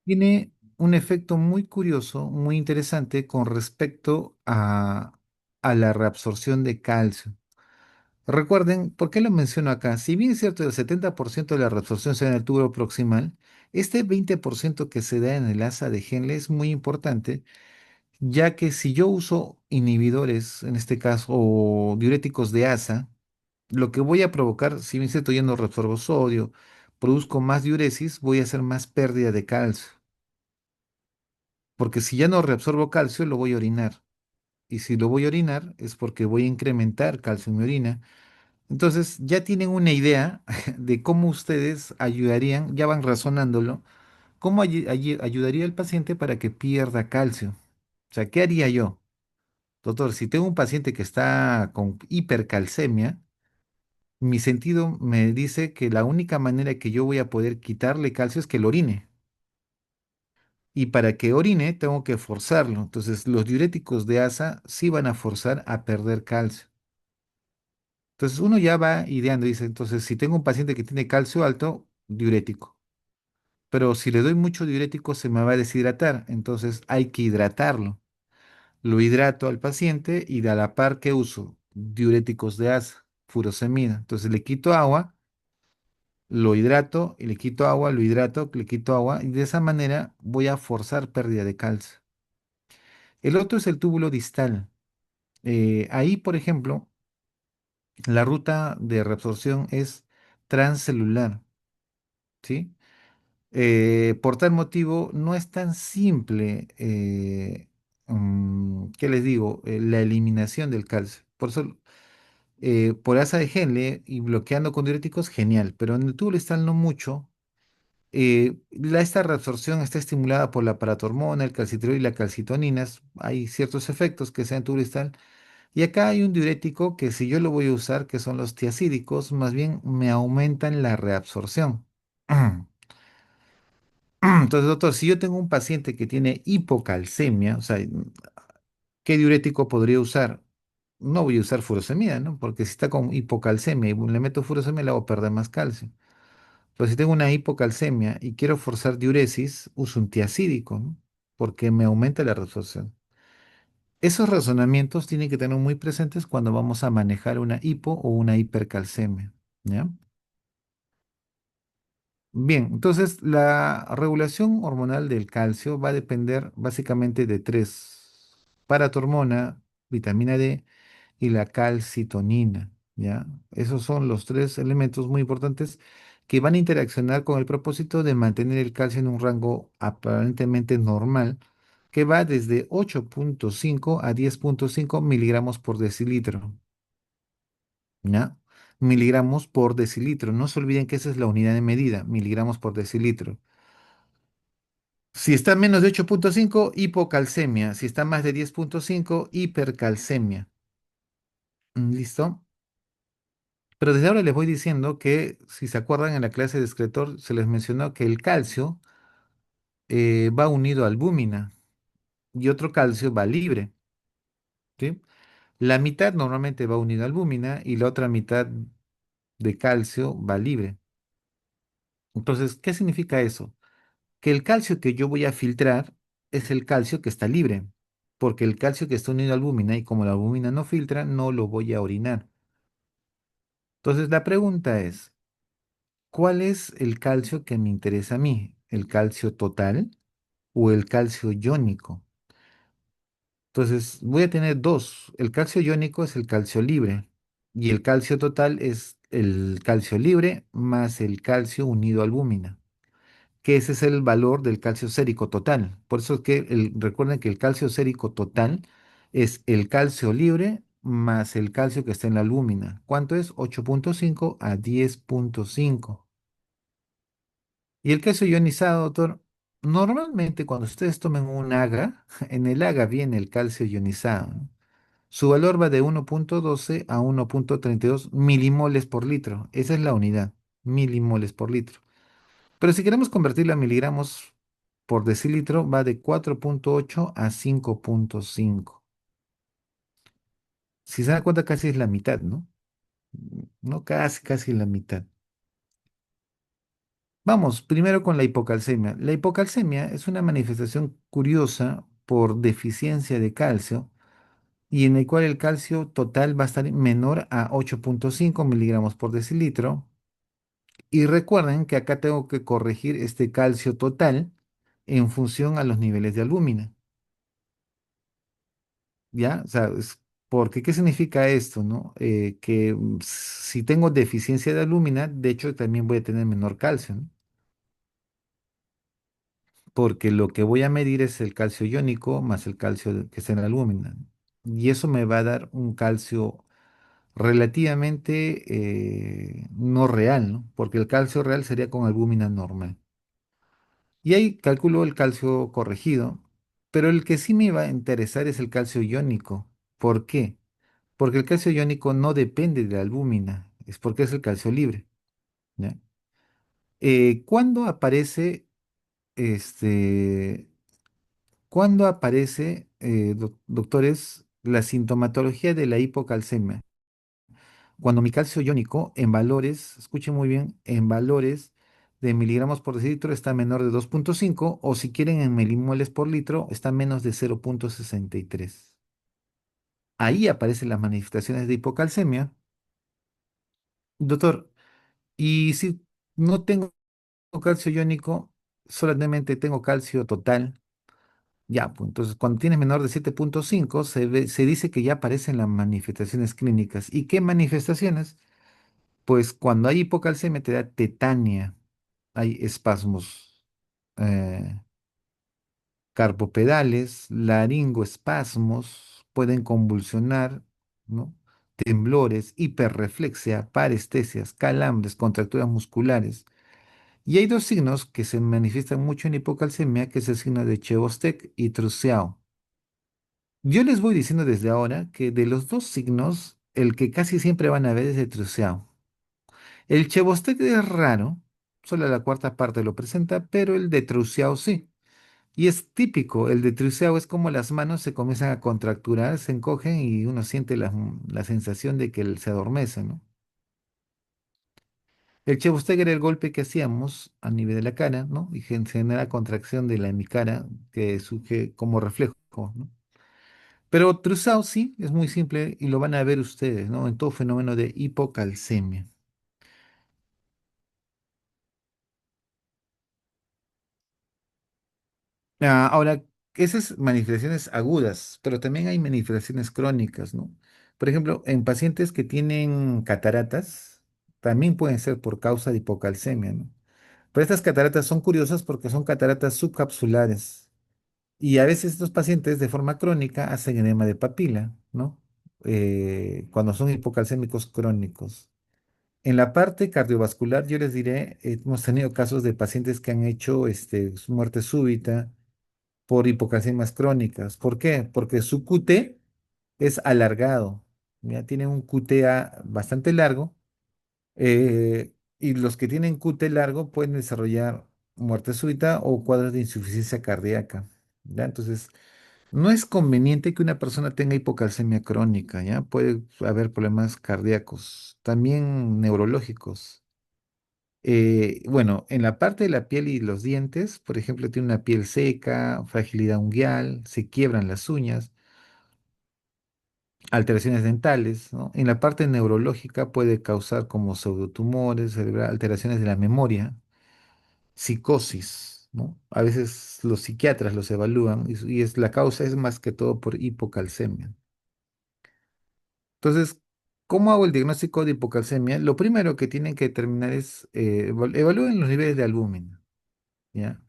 tiene un efecto muy curioso, muy interesante con respecto a la reabsorción de calcio. Recuerden, ¿por qué lo menciono acá? Si bien es cierto, el 70% de la reabsorción se da en el túbulo proximal, este 20% que se da en el asa de Henle es muy importante, ya que si yo uso inhibidores, en este caso, o diuréticos de asa, lo que voy a provocar, si bien es cierto, yo no reabsorbo sodio, produzco más diuresis, voy a hacer más pérdida de calcio, porque si ya no reabsorbo calcio, lo voy a orinar. Y si lo voy a orinar es porque voy a incrementar calcio en mi orina. Entonces ya tienen una idea de cómo ustedes ayudarían, ya van razonándolo, cómo ayudaría al paciente para que pierda calcio. O sea, ¿qué haría yo? Doctor, si tengo un paciente que está con hipercalcemia, mi sentido me dice que la única manera que yo voy a poder quitarle calcio es que lo orine. Y para que orine tengo que forzarlo. Entonces los diuréticos de asa sí van a forzar a perder calcio. Entonces uno ya va ideando, dice, entonces si tengo un paciente que tiene calcio alto, diurético. Pero si le doy mucho diurético se me va a deshidratar, entonces hay que hidratarlo. Lo hidrato al paciente y de a la par que uso diuréticos de asa, furosemida. Entonces le quito agua, lo hidrato y le quito agua, lo hidrato, le quito agua y de esa manera voy a forzar pérdida de calcio. El otro es el túbulo distal. Ahí, por ejemplo, la ruta de reabsorción es transcelular, ¿sí? Por tal motivo, no es tan simple, ¿qué les digo? La eliminación del calcio. Por eso, por asa de Henle y bloqueando con diuréticos, genial, pero en el túbulo distal no mucho. Esta reabsorción está estimulada por la paratormona, el calcitriol y la calcitonina. Hay ciertos efectos que sean túbulo distal. Y acá hay un diurético que si yo lo voy a usar, que son los tiacídicos, más bien me aumentan la reabsorción. Entonces, doctor, si yo tengo un paciente que tiene hipocalcemia, o sea, ¿qué diurético podría usar? No voy a usar furosemida, ¿no? Porque si está con hipocalcemia y le meto furosemida, le hago perder más calcio. Pero si tengo una hipocalcemia y quiero forzar diuresis, uso un tiacídico, ¿no? Porque me aumenta la reabsorción. Esos razonamientos tienen que tener muy presentes cuando vamos a manejar una hipo o una hipercalcemia, ¿ya? Bien, entonces la regulación hormonal del calcio va a depender básicamente de tres: paratormona, vitamina D y la calcitonina, ¿ya? Esos son los tres elementos muy importantes que van a interaccionar con el propósito de mantener el calcio en un rango aparentemente normal, que va desde 8,5 a 10,5 miligramos por decilitro, ¿ya? Miligramos por decilitro. No se olviden que esa es la unidad de medida, miligramos por decilitro. Si está menos de 8,5, hipocalcemia. Si está más de 10,5, hipercalcemia. ¿Listo? Pero desde ahora les voy diciendo que, si se acuerdan, en la clase de excretor se les mencionó que el calcio va unido a albúmina y otro calcio va libre, ¿sí? La mitad normalmente va unido a albúmina y la otra mitad de calcio va libre. Entonces, ¿qué significa eso? Que el calcio que yo voy a filtrar es el calcio que está libre, porque el calcio que está unido a albúmina, y como la albúmina no filtra, no lo voy a orinar. Entonces, la pregunta es, ¿cuál es el calcio que me interesa a mí? ¿El calcio total o el calcio iónico? Entonces, voy a tener dos. El calcio iónico es el calcio libre y el calcio total es el calcio libre más el calcio unido a albúmina, que ese es el valor del calcio sérico total. Por eso es que recuerden que el calcio sérico total es el calcio libre más el calcio que está en la albúmina. ¿Cuánto es? 8,5 a 10,5. Y el calcio ionizado, doctor, normalmente cuando ustedes tomen un AGA, en el AGA viene el calcio ionizado, ¿no? Su valor va de 1,12 a 1,32 milimoles por litro. Esa es la unidad, milimoles por litro. Pero si queremos convertirlo a miligramos por decilitro, va de 4,8 a 5,5. Si se dan cuenta, casi es la mitad, ¿no? No, casi, casi la mitad. Vamos, primero con la hipocalcemia. La hipocalcemia es una manifestación curiosa por deficiencia de calcio y en el cual el calcio total va a estar menor a 8,5 miligramos por decilitro. Y recuerden que acá tengo que corregir este calcio total en función a los niveles de albúmina. ¿Ya? O sea, porque ¿qué significa esto, no? Que si tengo deficiencia de albúmina, de hecho también voy a tener menor calcio, ¿no? Porque lo que voy a medir es el calcio iónico más el calcio que está en la albúmina. Y eso me va a dar un calcio relativamente no real, ¿no? Porque el calcio real sería con albúmina normal. Y ahí calculo el calcio corregido, pero el que sí me va a interesar es el calcio iónico. ¿Por qué? Porque el calcio iónico no depende de la albúmina, es porque es el calcio libre. ¿Ya? ¿Cuándo aparece, este, cuándo aparece, doctores, la sintomatología de la hipocalcemia? Cuando mi calcio iónico en valores, escuchen muy bien, en valores de miligramos por decilitro está menor de 2,5 o si quieren en milimoles por litro está menos de 0,63. Ahí aparecen las manifestaciones de hipocalcemia. Doctor, y si no tengo calcio iónico, solamente tengo calcio total, ya, pues entonces cuando tienes menor de 7,5 se dice que ya aparecen las manifestaciones clínicas. ¿Y qué manifestaciones? Pues cuando hay hipocalcemia te da tetania, hay espasmos eh, carpopedales, laringoespasmos, pueden convulsionar, ¿no? Temblores, hiperreflexia, parestesias, calambres, contracturas musculares. Y hay dos signos que se manifiestan mucho en hipocalcemia, que es el signo de Chebostek y Truseau. Yo les voy diciendo desde ahora que de los dos signos, el que casi siempre van a ver es el Truseau. El Chebostek es raro, solo la cuarta parte lo presenta, pero el de Truseau sí. Y es típico, el de Truseau es como las manos se comienzan a contracturar, se encogen y uno siente la sensación de que él se adormece, ¿no? El Chebustek era el golpe que hacíamos a nivel de la cara, ¿no? Y genera contracción de la hemicara que surge como reflejo, ¿no? Pero Truseau sí, es muy simple y lo van a ver ustedes, ¿no? En todo fenómeno de hipocalcemia. Ahora, esas manifestaciones agudas, pero también hay manifestaciones crónicas, ¿no? Por ejemplo, en pacientes que tienen cataratas, también pueden ser por causa de hipocalcemia, ¿no? Pero estas cataratas son curiosas porque son cataratas subcapsulares. Y a veces estos pacientes de forma crónica hacen edema de papila, ¿no? Cuando son hipocalcémicos crónicos. En la parte cardiovascular, yo les diré, hemos tenido casos de pacientes que han hecho muerte súbita por hipocalcemias crónicas. ¿Por qué? Porque su QT es alargado. Ya tiene un QTA bastante largo y los que tienen QT largo pueden desarrollar muerte súbita o cuadros de insuficiencia cardíaca. ¿Ya? Entonces, no es conveniente que una persona tenga hipocalcemia crónica, ¿ya? Puede haber problemas cardíacos, también neurológicos. Bueno, en la parte de la piel y los dientes, por ejemplo, tiene una piel seca, fragilidad unguial, se quiebran las uñas, alteraciones dentales, ¿no? En la parte neurológica puede causar como pseudotumores, alteraciones de la memoria, psicosis, ¿no? A veces los psiquiatras los evalúan y la causa es más que todo por hipocalcemia. Entonces, ¿cómo hago el diagnóstico de hipocalcemia? Lo primero que tienen que determinar es evalúen los niveles de albúmina. ¿Ya?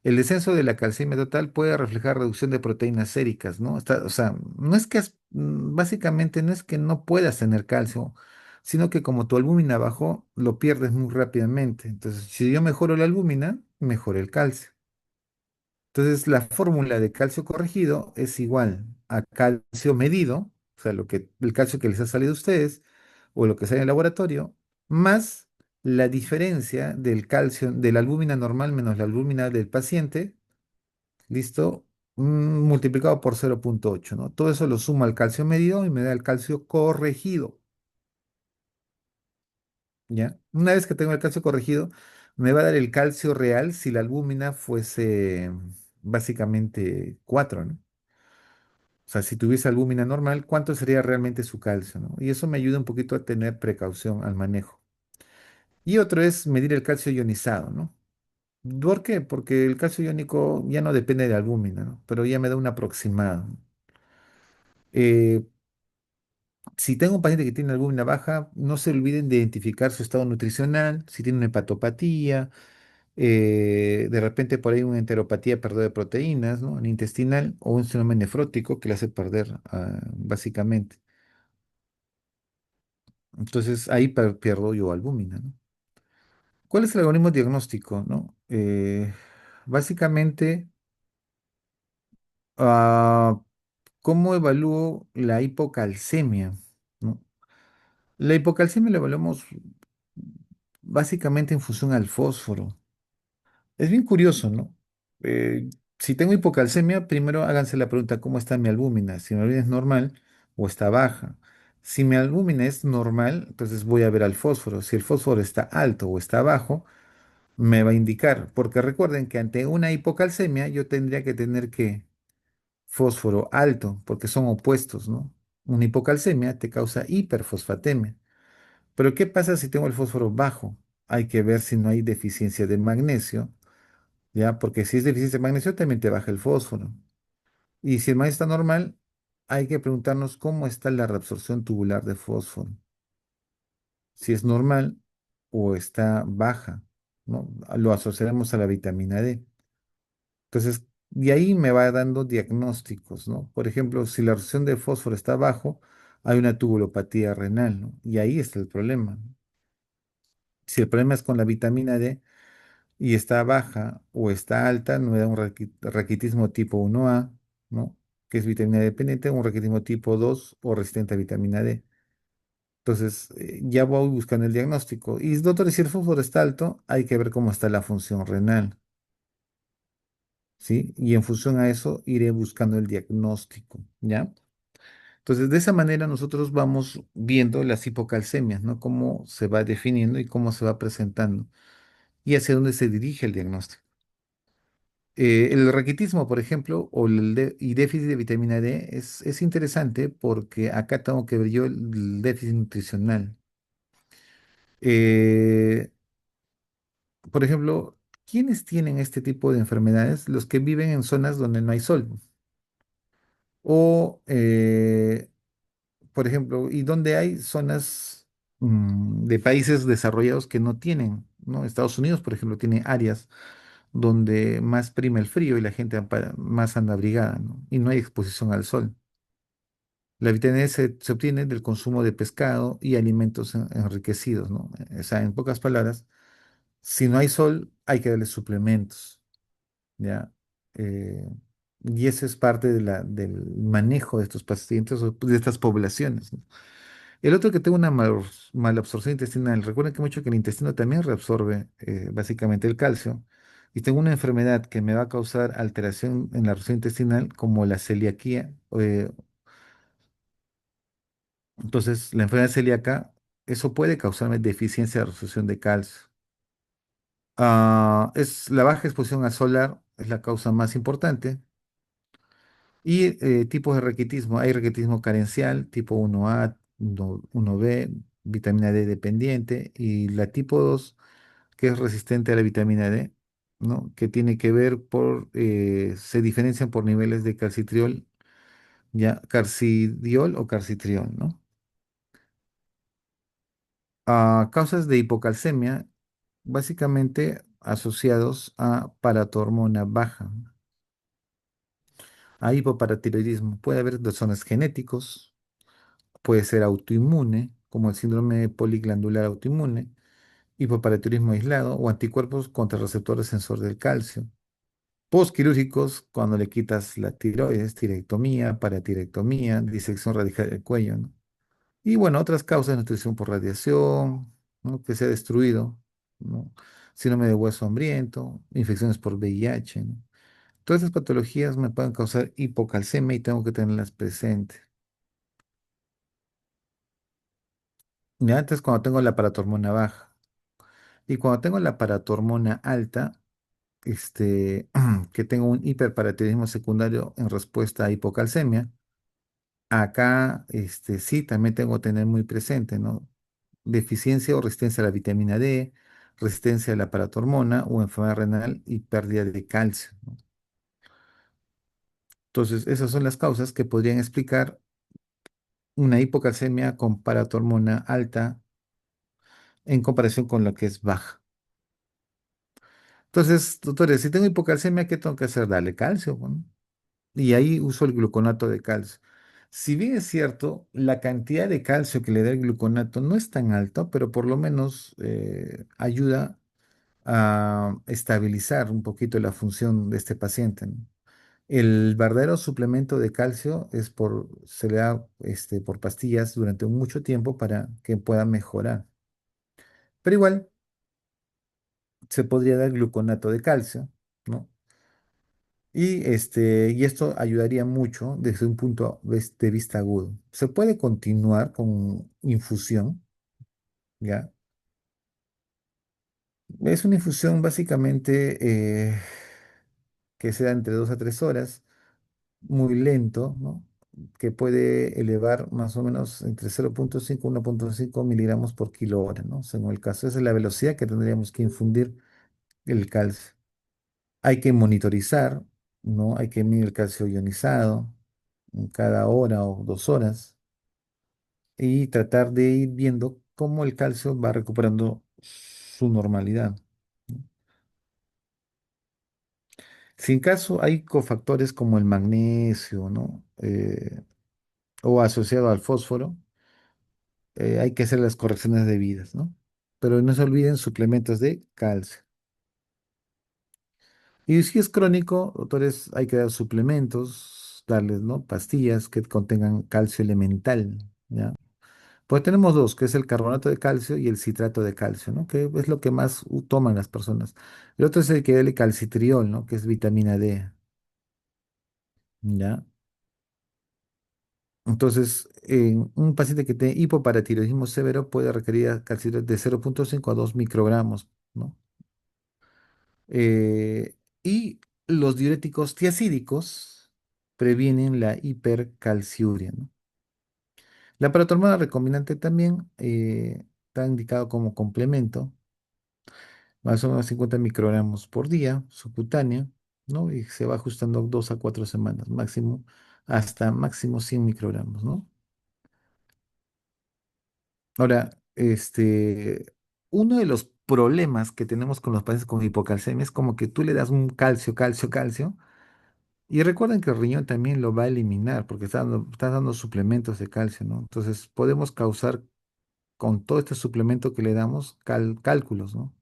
El descenso de la calcemia total puede reflejar reducción de proteínas séricas, ¿no? O sea, no es que, básicamente no es que no puedas tener calcio, sino que como tu albúmina bajó, lo pierdes muy rápidamente. Entonces, si yo mejoro la albúmina, mejoro el calcio. Entonces, la fórmula de calcio corregido es igual a calcio medido, o sea, el calcio que les ha salido a ustedes, o lo que sale en el laboratorio, más la diferencia del calcio, de la albúmina normal menos la albúmina del paciente, ¿listo? Multiplicado por 0,8, ¿no? Todo eso lo sumo al calcio medido y me da el calcio corregido, ¿ya? Una vez que tengo el calcio corregido, Me va a dar el calcio real si la albúmina fuese básicamente 4, ¿no? O sea, si tuviese albúmina normal, ¿cuánto sería realmente su calcio, ¿no? Y eso me ayuda un poquito a tener precaución al manejo. Y otro es medir el calcio ionizado, ¿no? ¿Por qué? Porque el calcio iónico ya no depende de albúmina, ¿no? Pero ya me da un aproximado. Eh, si tengo un paciente que tiene albúmina baja, no se olviden de identificar su estado nutricional, si tiene una hepatopatía, de repente por ahí una enteropatía, pérdida de proteínas, ¿no? En intestinal o un síndrome nefrótico que le hace perder, básicamente. Entonces ahí pierdo yo albúmina, ¿no? ¿Cuál es el algoritmo diagnóstico, no? Básicamente, ah, ¿cómo evalúo la hipocalcemia? ¿No? La hipocalcemia la evaluamos básicamente en función al fósforo. Es bien curioso, ¿no? Si tengo hipocalcemia, primero háganse la pregunta, ¿cómo está mi albúmina? Si mi albúmina es normal o está baja. Si mi albúmina es normal, entonces voy a ver al fósforo. Si el fósforo está alto o está bajo, me va a indicar, porque recuerden que ante una hipocalcemia yo tendría que tener que fósforo alto, porque son opuestos, ¿no? Una hipocalcemia te causa hiperfosfatemia. Pero ¿qué pasa si tengo el fósforo bajo? Hay que ver si no hay deficiencia de magnesio, ¿ya? Porque si es deficiencia de magnesio también te baja el fósforo. Y si el magnesio está normal, hay que preguntarnos cómo está la reabsorción tubular de fósforo. Si es normal o está baja, ¿no? Lo asociaremos a la vitamina D. Entonces, de ahí me va dando diagnósticos, ¿no? Por ejemplo, si la absorción de fósforo está bajo, hay una tubulopatía renal, ¿no? Y ahí está el problema, ¿no? Si el problema es con la vitamina D y está baja o está alta, me da un raquitismo tipo 1A, ¿no? Que es vitamina D dependiente, un raquitismo tipo 2 o resistente a vitamina D. Entonces, ya voy buscando el diagnóstico. Y doctor, si el fósforo está alto, hay que ver cómo está la función renal. ¿Sí? Y en función a eso iré buscando el diagnóstico, ¿ya? Entonces, de esa manera nosotros vamos viendo las hipocalcemias, ¿no? Cómo se va definiendo y cómo se va presentando y hacia dónde se dirige el diagnóstico. El raquitismo, por ejemplo, y déficit de vitamina D es interesante porque acá tengo que ver yo el déficit nutricional. Eh, por ejemplo, ¿quiénes tienen este tipo de enfermedades? Los que viven en zonas donde no hay sol. O por ejemplo, y donde hay zonas de países desarrollados que no tienen, ¿no? Estados Unidos, por ejemplo, tiene áreas donde más prima el frío y la gente más anda abrigada, ¿no? Y no hay exposición al sol. La vitamina D se obtiene del consumo de pescado y alimentos enriquecidos, ¿no? O sea, en pocas palabras, si no hay sol, hay que darle suplementos, ¿ya? Eh, y eso es parte de del manejo de estos pacientes o de estas poblaciones, ¿no? El otro que tengo una malabsorción intestinal. Recuerden que mucho que el intestino también reabsorbe básicamente el calcio. Y tengo una enfermedad que me va a causar alteración en la absorción intestinal como la celiaquía. Entonces, la enfermedad celíaca, eso puede causarme deficiencia de absorción de calcio. Es la baja exposición al solar es la causa más importante. Y tipos de raquitismo. Hay raquitismo carencial, tipo 1A, 1B, vitamina D dependiente, y la tipo 2 que es resistente a la vitamina D, ¿no? Que tiene que ver se diferencian por niveles de calcitriol, ya, carcidiol o carcitriol, ¿no? Causas de hipocalcemia, básicamente asociados a paratormona baja, a hipoparatiroidismo. Puede haber zonas genéticos, puede ser autoinmune, como el síndrome poliglandular autoinmune, hipoparatiroidismo aislado o anticuerpos contra receptores sensor del calcio. Postquirúrgicos, cuando le quitas la tiroides, tiroidectomía, paratiroidectomía, disección radical del cuello, ¿no? Y bueno, otras causas de nutrición por radiación, ¿no? Que se ha destruido, ¿no? Síndrome de hueso hambriento, infecciones por VIH, ¿no? Todas esas patologías me pueden causar hipocalcemia y tengo que tenerlas presentes. Y antes cuando tengo la paratormona baja. Y cuando tengo la paratormona alta, que tengo un hiperparatiroidismo secundario en respuesta a hipocalcemia, acá sí también tengo que tener muy presente, ¿no? Deficiencia o resistencia a la vitamina D, resistencia a la paratormona o enfermedad renal y pérdida de calcio, ¿no? Entonces, esas son las causas que podrían explicar una hipocalcemia con paratormona alta en comparación con la que es baja. Entonces, doctores, si tengo hipocalcemia, ¿qué tengo que hacer? Darle calcio, ¿no? Y ahí uso el gluconato de calcio. Si bien es cierto, la cantidad de calcio que le da el gluconato no es tan alta, pero por lo menos ayuda a estabilizar un poquito la función de este paciente, ¿no? El verdadero suplemento de calcio se le da por pastillas durante mucho tiempo para que pueda mejorar. Pero igual se podría dar gluconato de calcio, ¿no? Y esto ayudaría mucho desde un de vista agudo. Se puede continuar con infusión, ¿ya? Es una infusión básicamente que se da entre 2 a 3 horas, muy lento, ¿no? Que puede elevar más o menos entre 0,5 y 1,5 miligramos por kilo hora, ¿no? Según el caso. Esa es la velocidad que tendríamos que infundir el calcio. Hay que monitorizar, ¿no? Hay que medir el calcio ionizado cada hora o 2 horas y tratar de ir viendo cómo el calcio va recuperando su normalidad, ¿no? Si en caso hay cofactores como el magnesio, ¿no? O asociado al fósforo, hay que hacer las correcciones debidas, ¿no? Pero no se olviden suplementos de calcio. Y si es crónico, doctores, hay que dar suplementos, darles, ¿no? Pastillas que contengan calcio elemental, ¿ya? Pues tenemos dos, que es el carbonato de calcio y el citrato de calcio, ¿no? Que es lo que más toman las personas. El otro es el que el calcitriol, ¿no? Que es vitamina D, ¿ya? Entonces, en un paciente que tiene hipoparatiroidismo severo puede requerir calcitriol de 0,5 a 2 microgramos, ¿no? Eh, y los diuréticos tiacídicos previenen la hipercalciuria, ¿no? La paratormona recombinante también está indicado como complemento, más o menos 50 microgramos por día, subcutáneo, ¿no? Y se va ajustando 2 a 4 semanas, máximo, hasta máximo 100 microgramos, ¿no? Ahora, uno de los problemas que tenemos con los pacientes con hipocalcemia es como que tú le das un calcio, calcio, calcio, y recuerden que el riñón también lo va a eliminar porque está dando suplementos de calcio, ¿no? Entonces podemos causar con todo este suplemento que le damos cálculos, ¿no?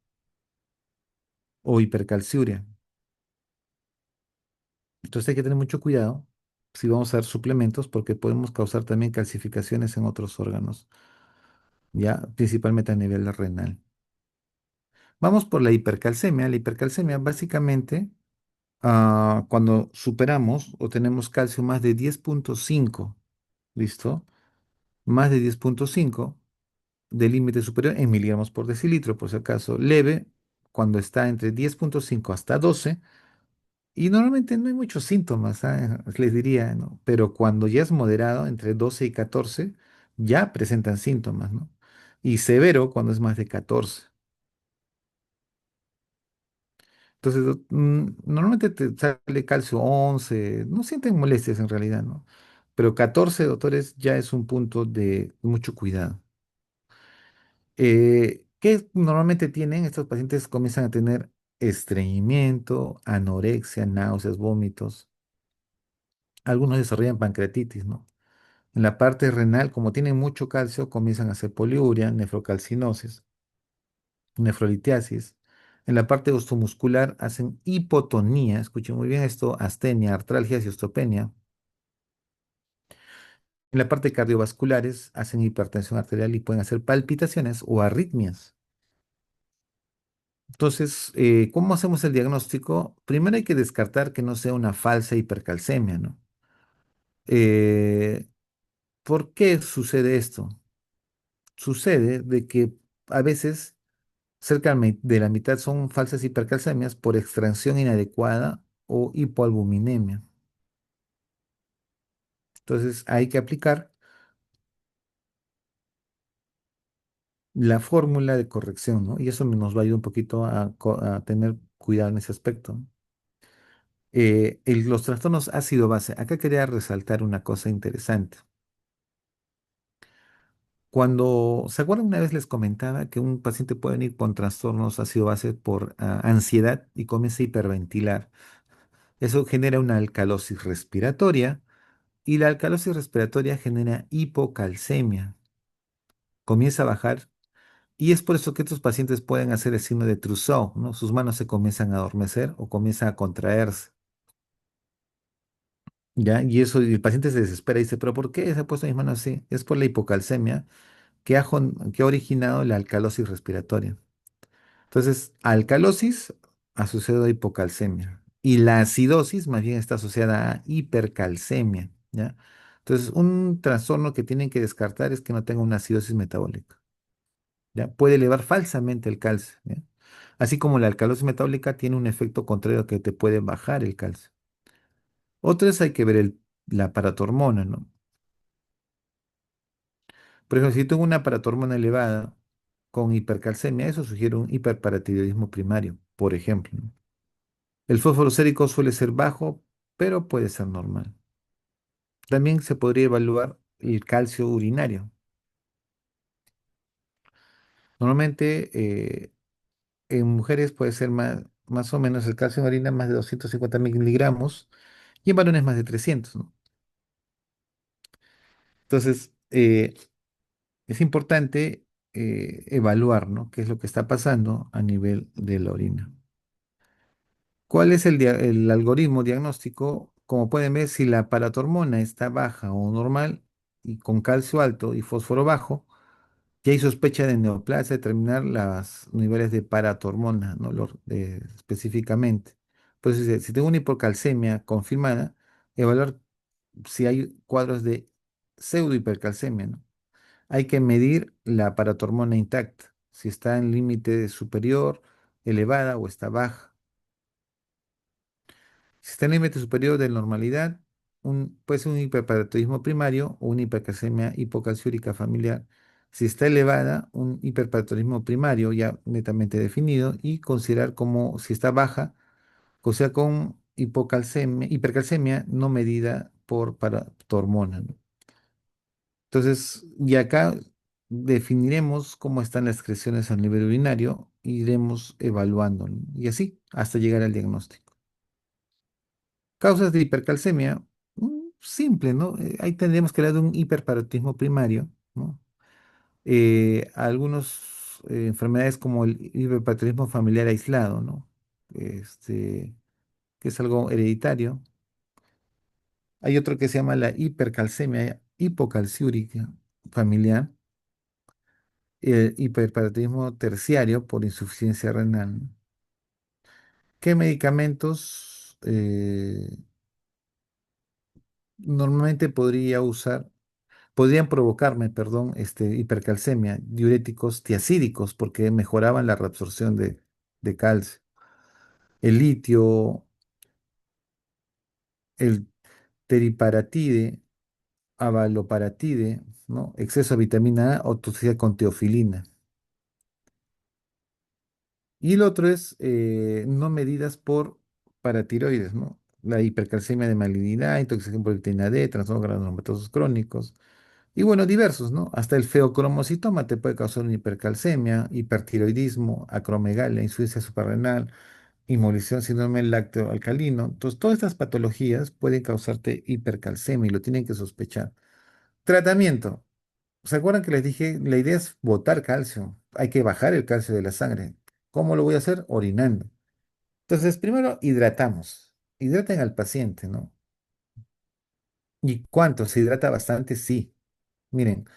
O hipercalciuria. Entonces hay que tener mucho cuidado si vamos a dar suplementos porque podemos causar también calcificaciones en otros órganos, ya principalmente a nivel renal. Vamos por la hipercalcemia. La hipercalcemia básicamente cuando superamos o tenemos calcio más de 10,5, ¿listo? Más de 10,5 del límite superior en miligramos por decilitro, por si acaso. Leve, cuando está entre 10,5 hasta 12, y normalmente no hay muchos síntomas, les diría, ¿no? Pero cuando ya es moderado, entre 12 y 14, ya presentan síntomas, ¿no? Y severo cuando es más de 14. Entonces, normalmente te sale calcio 11, no sienten molestias en realidad, ¿no? Pero 14, doctores, ya es un punto de mucho cuidado. ¿Qué normalmente tienen? Estos pacientes comienzan a tener estreñimiento, anorexia, náuseas, vómitos. Algunos desarrollan pancreatitis, ¿no? En la parte renal, como tienen mucho calcio, comienzan a hacer poliuria, nefrocalcinosis, nefrolitiasis. En la parte osteomuscular hacen hipotonía, escuchen muy bien esto, astenia, artralgias y osteopenia. En la parte cardiovasculares hacen hipertensión arterial y pueden hacer palpitaciones o arritmias. Entonces, ¿cómo hacemos el diagnóstico? Primero hay que descartar que no sea una falsa hipercalcemia, ¿no? Eh, ¿Por qué sucede esto? Sucede de que a veces Cerca de la mitad son falsas hipercalcemias por extracción inadecuada o hipoalbuminemia. Entonces hay que aplicar la fórmula de corrección, ¿no? Y eso nos va a ayudar un poquito a tener cuidado en ese aspecto, ¿no? Los trastornos ácido-base. Acá quería resaltar una cosa interesante. Cuando, ¿se acuerdan? Una vez les comentaba que un paciente puede venir con trastornos ácido-base por ansiedad y comienza a hiperventilar. Eso genera una alcalosis respiratoria y la alcalosis respiratoria genera hipocalcemia. Comienza a bajar y es por eso que estos pacientes pueden hacer el signo de Trousseau, ¿no? Sus manos se comienzan a adormecer o comienzan a contraerse, ¿ya? Y eso, y el paciente se desespera y dice, ¿pero por qué se ha puesto mis manos así? Es por la hipocalcemia que ha originado la alcalosis respiratoria. Entonces, alcalosis asociado a hipocalcemia y la acidosis más bien está asociada a hipercalcemia, ¿ya? Entonces, un trastorno que tienen que descartar es que no tenga una acidosis metabólica, ¿ya? Puede elevar falsamente el calcio, ¿ya? Así como la alcalosis metabólica tiene un efecto contrario que te puede bajar el calcio. Otra es hay que ver la paratormona, ¿no? Por ejemplo, si tengo una paratormona elevada con hipercalcemia, eso sugiere un hiperparatiroidismo primario, por ejemplo, ¿no? El fósforo sérico suele ser bajo, pero puede ser normal. También se podría evaluar el calcio urinario. Normalmente en mujeres puede ser más o menos el calcio en orina más de 250 miligramos y en varones más de 300, ¿no? Entonces, es importante evaluar, ¿no? ¿Qué es lo que está pasando a nivel de la orina? ¿Cuál es el algoritmo diagnóstico? Como pueden ver, si la paratormona está baja o normal y con calcio alto y fósforo bajo, ya hay sospecha de neoplasia, determinar los niveles de paratormona, ¿no? Específicamente. Pues si tengo una hipocalcemia confirmada, evaluar si hay cuadros de pseudohipercalcemia, ¿no? Hay que medir la paratormona intacta, si está en límite superior, elevada o está baja. Si está en límite superior de normalidad, puede ser un hiperparatosismo primario o una hipercalcemia hipocalciúrica familiar. Si está elevada, un hiperparatosismo primario ya netamente definido y considerar como si está baja, o sea, con hipercalcemia no medida por paratormona, ¿no? Entonces, y acá definiremos cómo están las excreciones a nivel urinario, e iremos evaluando, ¿no? Y así hasta llegar al diagnóstico. Causas de hipercalcemia, simple, ¿no? Ahí tendríamos que hablar de un hiperparotismo primario, ¿no? Algunas enfermedades como el hiperparotismo familiar aislado, ¿no? Este, que es algo hereditario. Hay otro que se llama la hipercalcemia hipocalciúrica familiar, el hiperparotismo terciario por insuficiencia renal. ¿Qué medicamentos normalmente podrían provocarme, perdón, hipercalcemia, diuréticos tiacídicos, porque mejoraban la reabsorción de calcio? El litio, el teriparatide, abaloparatide, ¿no? Exceso de vitamina A o toxicidad con teofilina. Y el otro es no medidas por paratiroides, ¿no? La hipercalcemia de malignidad, intoxicación por vitamina D, trastornos granulomatosos crónicos. Y bueno, diversos, ¿no? Hasta el feocromocitoma te puede causar una hipercalcemia, hipertiroidismo, acromegalia, insuficiencia suprarrenal, inmovilización síndrome lácteo alcalino. Entonces, todas estas patologías pueden causarte hipercalcemia y lo tienen que sospechar. Tratamiento. ¿Se acuerdan que les dije? La idea es botar calcio. Hay que bajar el calcio de la sangre. ¿Cómo lo voy a hacer? Orinando. Entonces, primero hidratamos. Hidraten al paciente, ¿no? ¿Y cuánto? ¿Se hidrata bastante? Sí. Miren.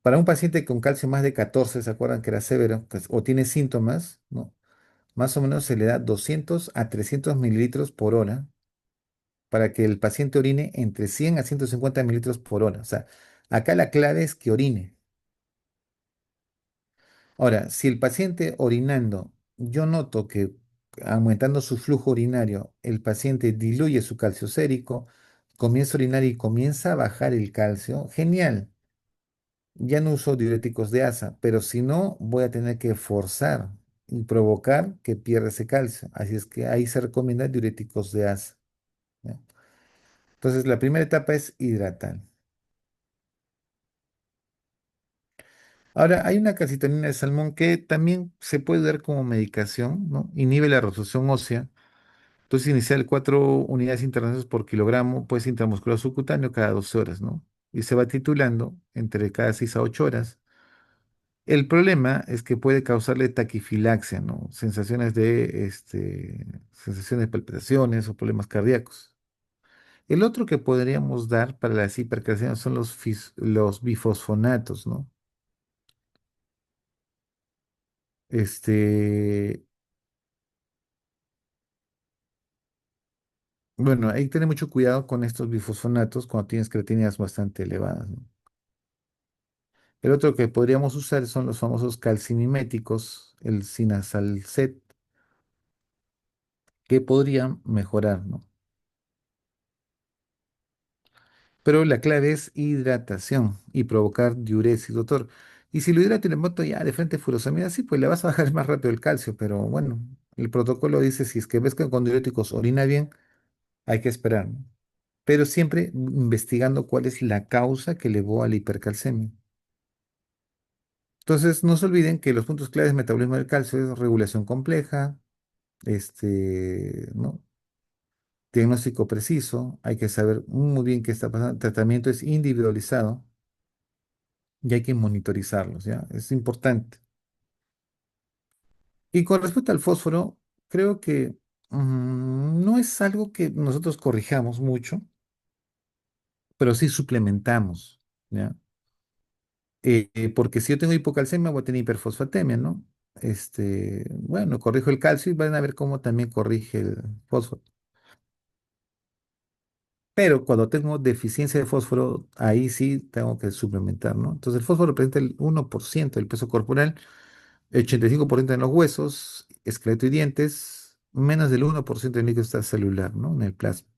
Para un paciente con calcio más de 14, ¿se acuerdan que era severo? O tiene síntomas, ¿no? Más o menos se le da 200 a 300 mililitros por hora para que el paciente orine entre 100 a 150 mililitros por hora. O sea, acá la clave es que orine. Ahora, si el paciente orinando, yo noto que aumentando su flujo urinario, el paciente diluye su calcio sérico, comienza a orinar y comienza a bajar el calcio, genial. Ya no uso diuréticos de asa, pero si no, voy a tener que forzar y provocar que pierda ese calcio. Así es que ahí se recomienda diuréticos de asa. ¿Ya? Entonces, la primera etapa es hidratar. Ahora, hay una calcitonina de salmón que también se puede dar como medicación, ¿no? Inhibe la resorción ósea. Entonces, inicial 4 unidades internacionales por kilogramo, pues intramuscular subcutáneo cada 12 horas, ¿no? Y se va titulando entre cada 6 a 8 horas. El problema es que puede causarle taquifilaxia, ¿no? Sensaciones de palpitaciones o problemas cardíacos. El otro que podríamos dar para las hipercalciemias son los bifosfonatos, ¿no? Este, bueno, hay que tener mucho cuidado con estos bifosfonatos cuando tienes creatininas bastante elevadas, ¿no? El otro que podríamos usar son los famosos calcimiméticos, el sinasalcet, que podrían mejorar, ¿no? Pero la clave es hidratación y provocar diuresis, doctor. Y si lo hidrato y le meto ya de frente furosemida, sí, pues le vas a bajar más rápido el calcio, pero bueno, el protocolo dice si es que ves que con diuréticos orina bien, hay que esperar, ¿no? Pero siempre investigando cuál es la causa que llevó a la hipercalcemia. Entonces, no se olviden que los puntos claves del metabolismo del calcio es regulación compleja, ¿no? Diagnóstico preciso, hay que saber muy bien qué está pasando. El tratamiento es individualizado y hay que monitorizarlos, ¿ya? Es importante. Y con respecto al fósforo, creo que no es algo que nosotros corrijamos mucho, pero sí suplementamos, ¿ya? Porque si yo tengo hipocalcemia, voy a tener hiperfosfatemia, ¿no? Bueno, corrijo el calcio y van a ver cómo también corrige el fósforo. Pero cuando tengo deficiencia de fósforo, ahí sí tengo que suplementar, ¿no? Entonces el fósforo representa el 1% del peso corporal, el 85% en los huesos, esqueleto y dientes, menos del 1% del líquido extracelular, ¿no? En el plasma.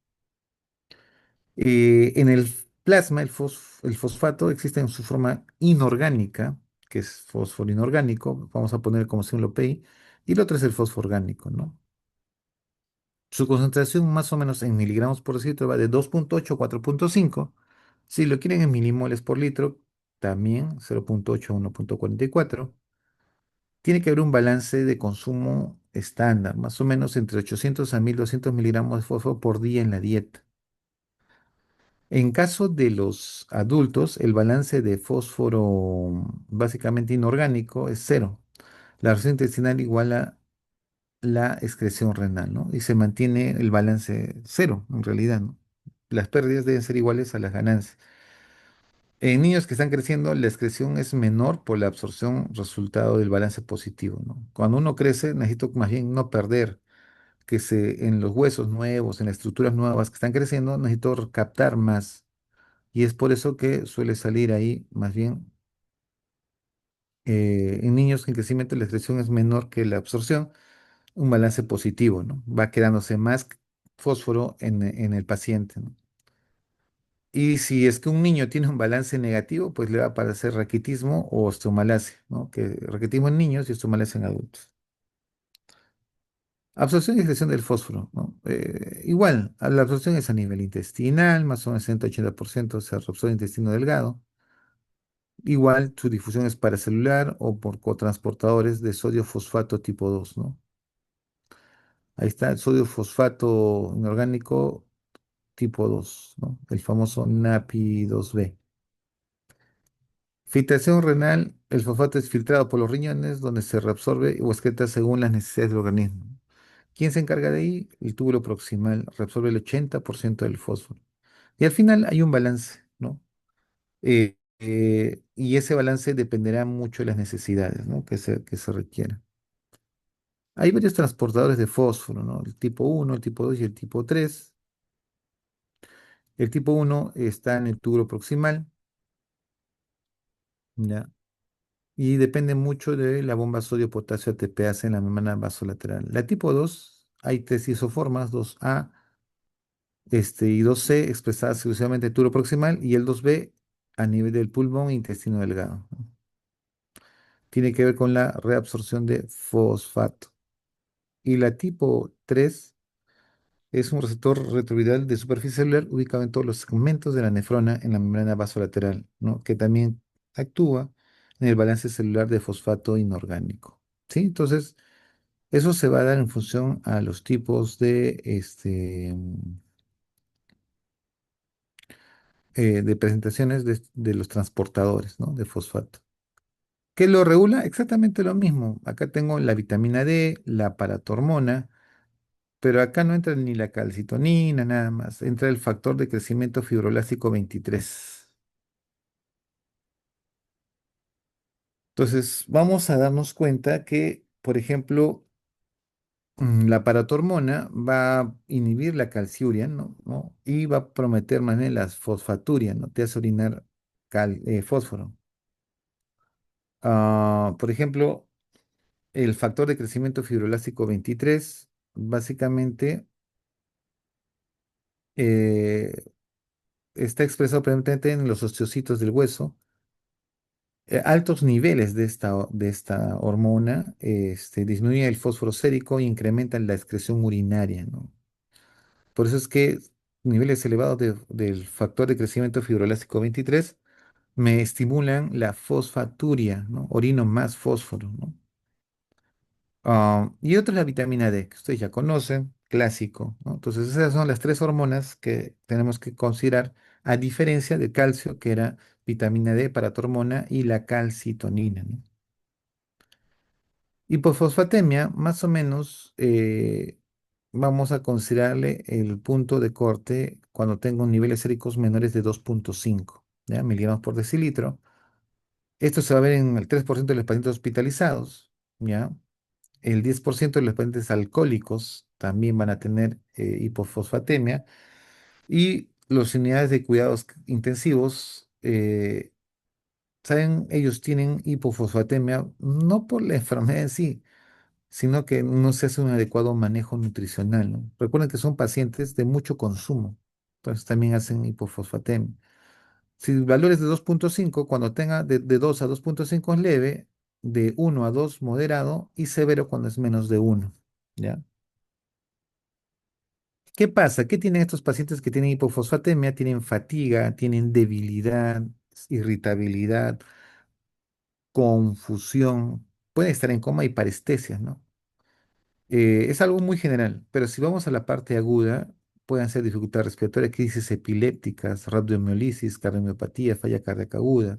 En el plasma, el fosfato existe en su forma inorgánica, que es fósforo inorgánico, vamos a poner como símbolo PI, y el otro es el fósforo orgánico, ¿no? Su concentración más o menos en miligramos por decilitro va de 2,8 a 4,5. Si lo quieren en milimoles por litro, también 0,8 a 1,44. Tiene que haber un balance de consumo estándar, más o menos entre 800 a 1.200 miligramos de fósforo por día en la dieta. En caso de los adultos, el balance de fósforo básicamente inorgánico es cero. La absorción intestinal iguala la excreción renal, ¿no? Y se mantiene el balance cero, en realidad, ¿no? Las pérdidas deben ser iguales a las ganancias. En niños que están creciendo, la excreción es menor por la absorción resultado del balance positivo, ¿no? Cuando uno crece, necesito más bien no perder, en los huesos nuevos, en las estructuras nuevas que están creciendo, necesito captar más. Y es por eso que suele salir ahí, más bien, en niños en crecimiento la excreción es menor que la absorción, un balance positivo, ¿no? Va quedándose más fósforo en el paciente, ¿no? Y si es que un niño tiene un balance negativo, pues le va a aparecer raquitismo o osteomalacia, ¿no? Que raquitismo en niños y osteomalacia en adultos. Absorción y excreción del fósforo, ¿no? Igual, la absorción es a nivel intestinal, más o menos 60-80% se absorbe en intestino delgado. Igual, su difusión es paracelular o por cotransportadores de sodio fosfato tipo 2, ¿no? Ahí está el sodio fosfato inorgánico tipo 2, ¿no? El famoso NAPI2B. Filtración renal, el fosfato es filtrado por los riñones donde se reabsorbe o excreta según las necesidades del organismo. ¿Quién se encarga de ahí? El túbulo proximal reabsorbe el 80% del fósforo. Y al final hay un balance, ¿no? Y ese balance dependerá mucho de las necesidades, ¿no? que se requieran. Hay varios transportadores de fósforo, ¿no? El tipo 1, el tipo 2 y el tipo 3. El tipo 1 está en el túbulo proximal, ¿ya? y depende mucho de la bomba sodio-potasio ATPase en la membrana vasolateral. La tipo 2 hay tres isoformas, 2A y 2C expresadas exclusivamente en turo proximal y el 2B a nivel del pulmón e intestino delgado, ¿no? Tiene que ver con la reabsorción de fosfato. Y la tipo 3 es un receptor retroviral de superficie celular ubicado en todos los segmentos de la nefrona en la membrana vasolateral, ¿no? Que también actúa en el balance celular de fosfato inorgánico. ¿Sí? Entonces, eso se va a dar en función a los tipos de presentaciones de los transportadores, ¿no? De fosfato. ¿Qué lo regula? Exactamente lo mismo. Acá tengo la vitamina D, la paratormona, pero acá no entra ni la calcitonina, nada más. Entra el factor de crecimiento fibroblástico 23. Entonces, vamos a darnos cuenta que, por ejemplo, la paratormona va a inhibir la calciuria, ¿no? Y va a prometer más bien las fosfaturias, ¿no? Te hace orinar fósforo. Por ejemplo, el factor de crecimiento fibroblástico 23, básicamente, eh, está expresado predominantemente en los osteocitos del hueso. Altos niveles de esta hormona disminuyen el fósforo sérico e incrementan la excreción urinaria, ¿no? Por eso es que niveles elevados del factor de crecimiento fibroelástico 23 me estimulan la fosfaturia, ¿no? Orino más fósforo, ¿no? Y otra es la vitamina D, que ustedes ya conocen, clásico, ¿no? Entonces esas son las tres hormonas que tenemos que considerar, a diferencia del calcio, que era vitamina D, paratormona y la calcitonina, ¿no? Hipofosfatemia, más o menos, vamos a considerarle el punto de corte cuando tengo niveles séricos menores de 2,5, ¿ya? Miligramos por decilitro. Esto se va a ver en el 3% de los pacientes hospitalizados, ¿ya? El 10% de los pacientes alcohólicos también van a tener hipofosfatemia. Y las unidades de cuidados intensivos, ¿saben? Ellos tienen hipofosfatemia no por la enfermedad en sí, sino que no se hace un adecuado manejo nutricional, ¿no? Recuerden que son pacientes de mucho consumo, entonces también hacen hipofosfatemia. Si el valor es de 2,5, cuando tenga de 2 a 2,5 es leve, de 1 a 2 moderado y severo cuando es menos de 1, ¿ya? ¿Qué pasa? ¿Qué tienen estos pacientes que tienen hipofosfatemia? Tienen fatiga, tienen debilidad, irritabilidad, confusión, pueden estar en coma y parestesia, ¿no? Es algo muy general, pero si vamos a la parte aguda, pueden ser dificultad respiratoria, crisis epilépticas, rabdomiolisis, cardiomopatía, falla cardíaca aguda,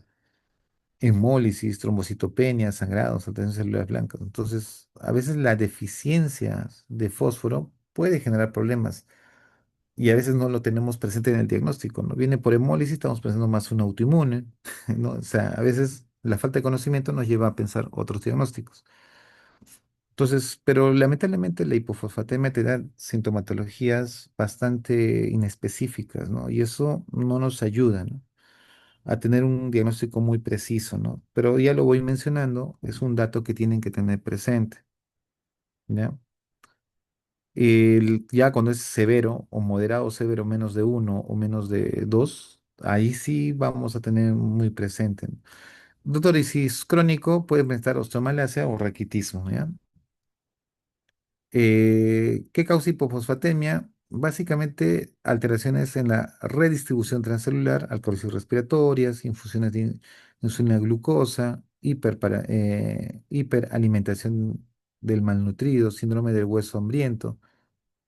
hemólisis, trombocitopenia, sangrados, alteraciones celulares blancas. Entonces, a veces la deficiencia de fósforo puede generar problemas y a veces no lo tenemos presente en el diagnóstico, ¿no? Viene por hemólisis, estamos pensando más un autoinmune, ¿no? O sea, a veces la falta de conocimiento nos lleva a pensar otros diagnósticos. Entonces, pero lamentablemente la hipofosfatemia te da sintomatologías bastante inespecíficas, ¿no? Y eso no nos ayuda, ¿no? A tener un diagnóstico muy preciso, ¿no? Pero ya lo voy mencionando, es un dato que tienen que tener presente, ¿ya? Ya cuando es severo o moderado severo, menos de uno o menos de dos, ahí sí vamos a tener muy presente, ¿no? Doctor, y si es crónico, puede estar osteomalacia o raquitismo, ¿ya? ¿Qué causa hipofosfatemia? Básicamente alteraciones en la redistribución transcelular, alcalosis respiratorias, infusiones de insulina glucosa, hiperalimentación del malnutrido, síndrome del hueso hambriento,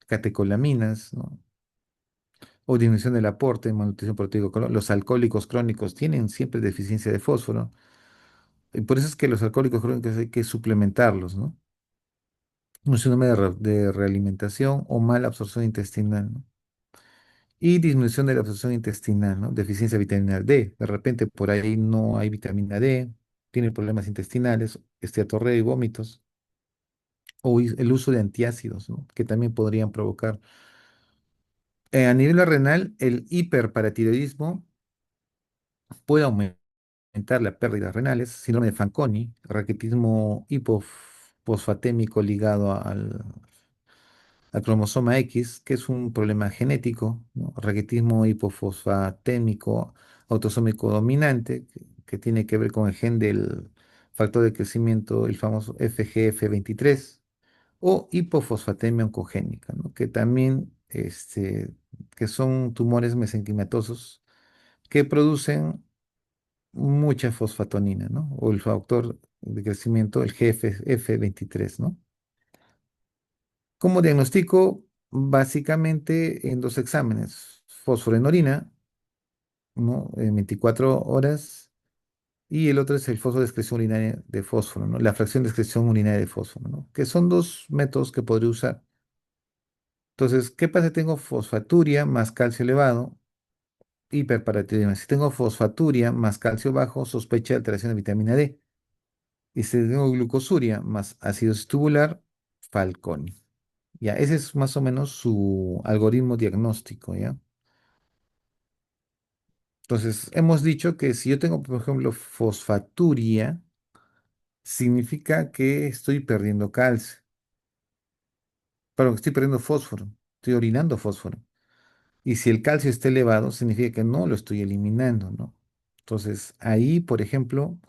catecolaminas, ¿no? O disminución del aporte, malnutrición proteico. Los alcohólicos crónicos tienen siempre deficiencia de fósforo. Y por eso es que los alcohólicos crónicos hay que suplementarlos, ¿no? Un síndrome de realimentación o mala absorción intestinal, ¿no? Y disminución de la absorción intestinal, ¿no? Deficiencia de vitamina D. De repente por ahí no hay vitamina D, tiene problemas intestinales, esteatorrea y vómitos, o el uso de antiácidos, ¿no? Que también podrían provocar. A nivel renal, el hiperparatiroidismo puede aumentar. aumentar la pérdida renales, síndrome de Fanconi, raquitismo hipofosfatémico ligado al cromosoma X, que es un problema genético, ¿no? Raquitismo hipofosfatémico autosómico dominante, que tiene que ver con el gen del factor de crecimiento, el famoso FGF23, o hipofosfatemia oncogénica, ¿no? Que también que son tumores mesenquimatosos que producen mucha fosfatonina, ¿no? O el factor de crecimiento, el GFF23, ¿no? Como diagnóstico, básicamente en dos exámenes, fósforo en orina, ¿no? En 24 horas, y el otro es el fósforo de excreción urinaria de fósforo, ¿no? La fracción de excreción urinaria de fósforo, ¿no? Que son dos métodos que podría usar. Entonces, ¿qué pasa si tengo fosfaturia más calcio elevado? Hiperparatiroidismo. Si tengo fosfaturia más calcio bajo, sospecha de alteración de vitamina D. Y si tengo glucosuria más acidosis tubular, Fanconi. Ya, ese es más o menos su algoritmo diagnóstico, ¿ya? Entonces, hemos dicho que si yo tengo, por ejemplo, fosfaturia, significa que estoy perdiendo calcio, pero estoy perdiendo fósforo, estoy orinando fósforo. Y si el calcio está elevado, significa que no lo estoy eliminando, ¿no? Entonces, ahí, por ejemplo,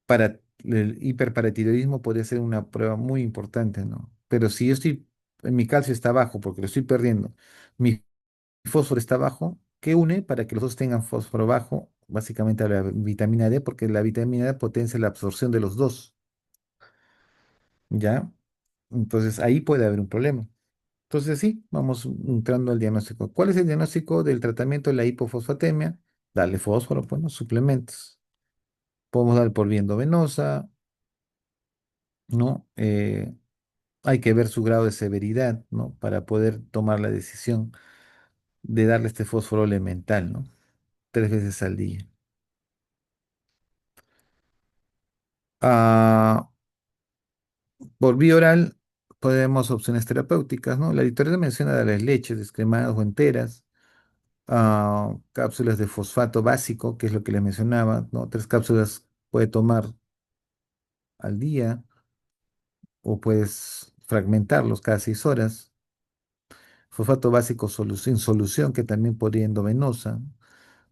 para el hiperparatiroidismo podría ser una prueba muy importante, ¿no? Pero si yo estoy, mi calcio está bajo porque lo estoy perdiendo, mi fósforo está bajo, ¿qué une para que los dos tengan fósforo bajo? Básicamente a la vitamina D, porque la vitamina D potencia la absorción de los dos, ¿ya? Entonces ahí puede haber un problema. Entonces sí, vamos entrando al diagnóstico. ¿Cuál es el diagnóstico del tratamiento de la hipofosfatemia? Darle fósforo, bueno, suplementos. Podemos dar por vía endovenosa, ¿no? Hay que ver su grado de severidad, ¿no? Para poder tomar la decisión de darle este fósforo elemental, ¿no? 3 veces al día. Ah, por vía oral podemos opciones terapéuticas, ¿no? La literatura menciona de las leches descremadas o enteras, cápsulas de fosfato básico, que es lo que les mencionaba, ¿no? 3 cápsulas puede tomar al día o puedes fragmentarlos cada 6 horas. Fosfato básico en solución, que también podría endovenosa.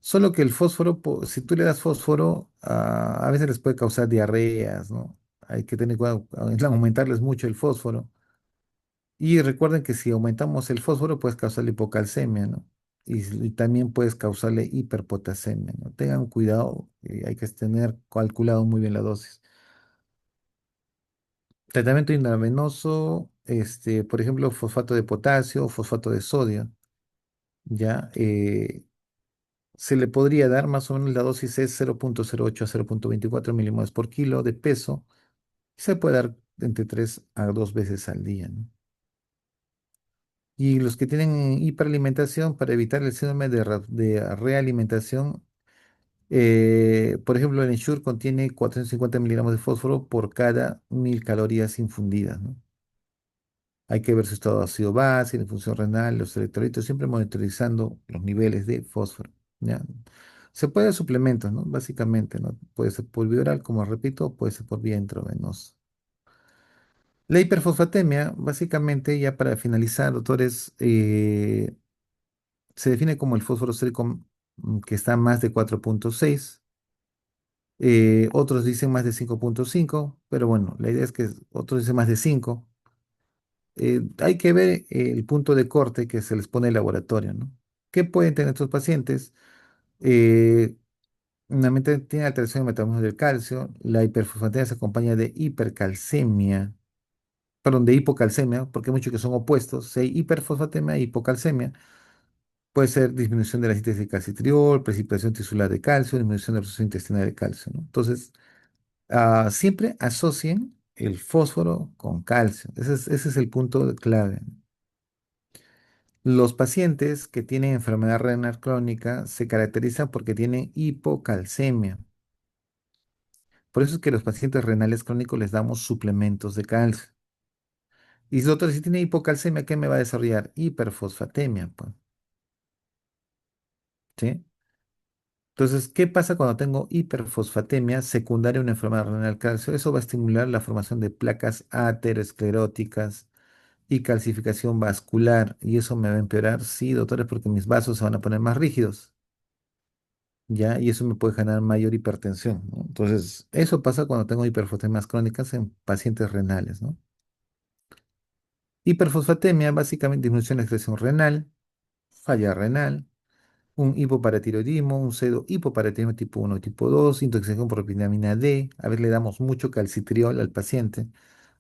Solo que el fósforo, si tú le das fósforo, a veces les puede causar diarreas, ¿no? Hay que tener cuidado en aumentarles mucho el fósforo. Y recuerden que si aumentamos el fósforo, puedes causarle hipocalcemia, ¿no? Y también puedes causarle hiperpotasemia, ¿no? Tengan cuidado, hay que tener calculado muy bien la dosis. Tratamiento intravenoso, por ejemplo, fosfato de potasio o fosfato de sodio, ¿ya? Se le podría dar más o menos la dosis es 0,08 a 0,24 milimoles por kilo de peso. Se puede dar entre 3 a 2 veces al día, ¿no? Y los que tienen hiperalimentación, para evitar el síndrome de realimentación, por ejemplo, el Ensure contiene 450 miligramos de fósforo por cada 1000 calorías infundidas, ¿no? Hay que ver su estado de ácido base, la función renal, los electrolitos, siempre monitorizando los niveles de fósforo, ¿ya? Se puede dar suplementos, ¿no? Básicamente, ¿no? Puede ser por vía oral, como repito, puede ser por vía intravenosa. La hiperfosfatemia, básicamente, ya para finalizar, doctores, se define como el fósforo sérico que está más de 4,6. Otros dicen más de 5,5, pero bueno, la idea es que otros dicen más de 5. Hay que ver el punto de corte que se les pone en el laboratorio, ¿no? ¿Qué pueden tener estos pacientes? Eh, Normalmente tiene alteración en el metabolismo del calcio. La hiperfosfatemia se acompaña de hipercalcemia, perdón, de hipocalcemia, porque hay muchos que son opuestos. Si hay hiperfosfatemia e hipocalcemia, puede ser disminución de la síntesis de calcitriol, precipitación tisular de calcio, disminución de la absorción intestinal de calcio, ¿no? Entonces, siempre asocien el fósforo con calcio. Ese es el punto clave. Los pacientes que tienen enfermedad renal crónica se caracterizan porque tienen hipocalcemia. Por eso es que a los pacientes renales crónicos les damos suplementos de calcio. Y doctor, si tiene hipocalcemia, ¿qué me va a desarrollar? Hiperfosfatemia, pues, ¿sí? Entonces, ¿qué pasa cuando tengo hiperfosfatemia secundaria a una enfermedad renal calcio? Eso va a estimular la formación de placas ateroscleróticas y calcificación vascular. Y eso me va a empeorar, sí, doctores, porque mis vasos se van a poner más rígidos, ¿ya? Y eso me puede generar mayor hipertensión, ¿no? Entonces, eso pasa cuando tengo hiperfosfatemias crónicas en pacientes renales, ¿no? Hiperfosfatemia, básicamente disminución de la excreción renal, falla renal, un hipoparatiroidismo, un pseudo hipoparatiroidismo tipo 1 y tipo 2, intoxicación por vitamina D, a veces le damos mucho calcitriol al paciente,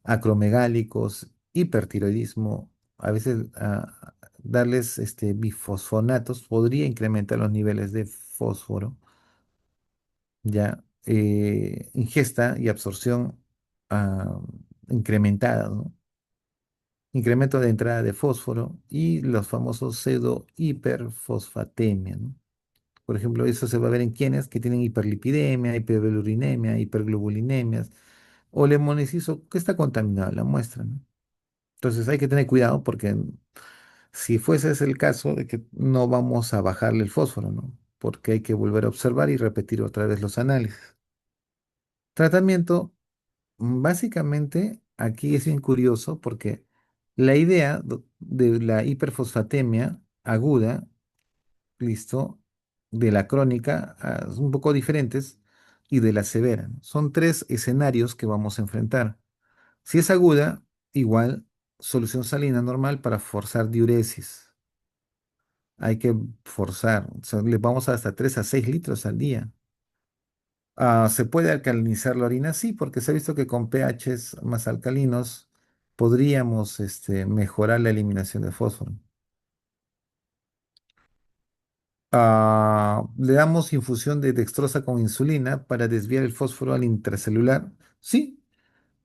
acromegálicos, hipertiroidismo, a veces darles bifosfonatos podría incrementar los niveles de fósforo, ya ingesta y absorción ah, incrementada, ¿no? Incremento de entrada de fósforo y los famosos pseudo hiperfosfatemia, ¿no? Por ejemplo, eso se va a ver en quienes que tienen hiperlipidemia, hiperbilirurinemia, hiperglobulinemias o lemonicismo que está contaminada la muestra, ¿no? Entonces hay que tener cuidado porque si fuese ese el caso de que no vamos a bajarle el fósforo, ¿no? Porque hay que volver a observar y repetir otra vez los análisis. Tratamiento, básicamente, aquí es bien curioso porque la idea de la hiperfosfatemia aguda, listo, de la crónica, son un poco diferentes, y de la severa, ¿no? Son tres escenarios que vamos a enfrentar. Si es aguda, igual, solución salina normal para forzar diuresis. Hay que forzar, o sea, le vamos hasta 3 a 6 litros al día. ¿Se puede alcalinizar la orina? Sí, porque se ha visto que con pHs más alcalinos podríamos mejorar la eliminación de fósforo. ¿Le damos infusión de dextrosa con insulina para desviar el fósforo al intracelular? Sí.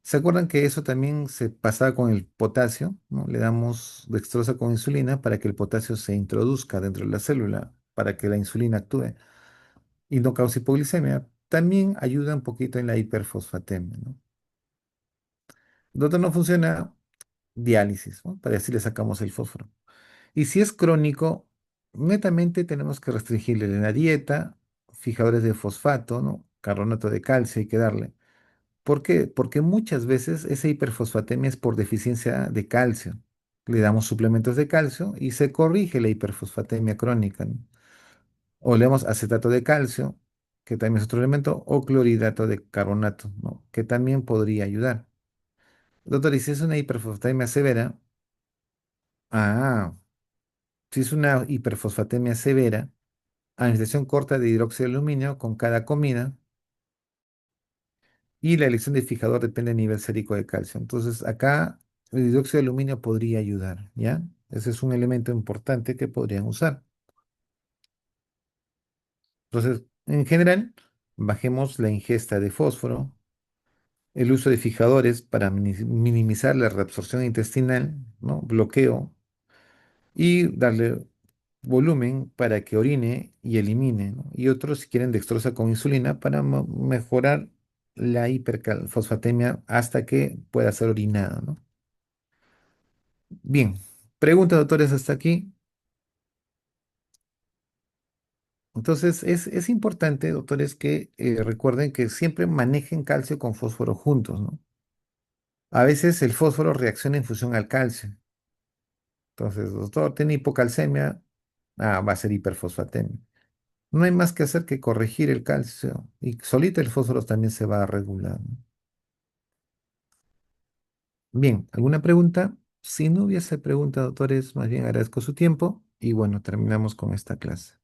¿Se acuerdan que eso también se pasaba con el potasio? ¿No? Le damos dextrosa con insulina para que el potasio se introduzca dentro de la célula, para que la insulina actúe y no cause hipoglicemia. También ayuda un poquito en la hiperfosfatemia, ¿no? Donde no funciona, diálisis, ¿no? Para así le sacamos el fósforo. Y si es crónico, netamente tenemos que restringirle en la dieta, fijadores de fosfato, ¿no? Carbonato de calcio hay que darle. ¿Por qué? Porque muchas veces esa hiperfosfatemia es por deficiencia de calcio. Le damos suplementos de calcio y se corrige la hiperfosfatemia crónica, ¿no? O le damos acetato de calcio, que también es otro elemento, o clorhidrato de carbonato, ¿no? Que también podría ayudar. Doctor, y si es una hiperfosfatemia severa, ah, si es una hiperfosfatemia severa, administración corta de hidróxido de aluminio con cada comida y la elección de fijador depende del nivel sérico de calcio. Entonces, acá el hidróxido de aluminio podría ayudar, ¿ya? Ese es un elemento importante que podrían usar. Entonces, en general, bajemos la ingesta de fósforo, el uso de fijadores para minimizar la reabsorción intestinal, ¿no? Bloqueo y darle volumen para que orine y elimine, ¿no? Y otros, si quieren, dextrosa con insulina para mejorar la hiperfosfatemia hasta que pueda ser orinada, ¿no? Bien, preguntas, doctores, hasta aquí. Entonces, es importante, doctores, que recuerden que siempre manejen calcio con fósforo juntos, ¿no? A veces el fósforo reacciona en función al calcio. Entonces, doctor, tiene hipocalcemia, va a ser hiperfosfatemia. No hay más que hacer que corregir el calcio y solito el fósforo también se va a regular, ¿no? Bien, ¿alguna pregunta? Si no hubiese pregunta, doctores, más bien agradezco su tiempo y bueno, terminamos con esta clase.